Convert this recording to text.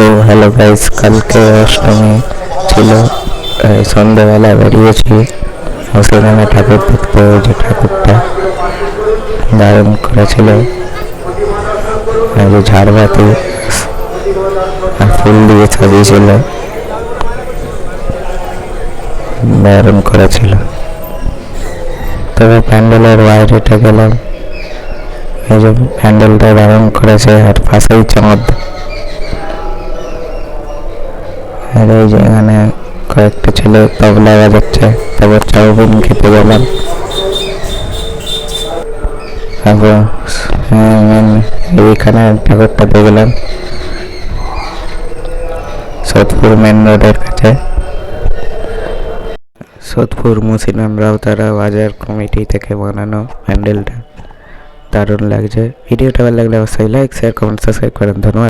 তো hello guys, কালকে অষ্টমী ছিল। সন্ধ্যাবেলা বেরিয়েছি সেখানে ঠাকুর দেখতে। ওই যে ঠাকুরটা দারুণ করেছিল, যে ঝাড়বাতি আর ফুল দিয়ে সাজিয়েছিল, দারুণ করেছিল। তবে প্যান্ডেলের বাইরেটা গেলাম, এই যে প্যান্ডেলটা দারুণ করেছে আর পাশেই চমৎ। আর এই যে এখানে কয়েকটা ছেলে তবলা বাজাচ্ছে। তারপর চাউমিন খেতে গেলাম। তারপর এইখানে ঠাকুরটা দেখলাম সোদপুর মেন রোডের কাছে। সোদপুর মুসিনান রাউতারা বাজার কমিটি থেকে বানানো প্যান্ডেলটা দারুণ লাগছে। ভিডিওটা ভালো লাগলে অবশ্যই লাইক, শেয়ার, কমেন্ট, সাবস্ক্রাইব করেন। ধন্যবাদ।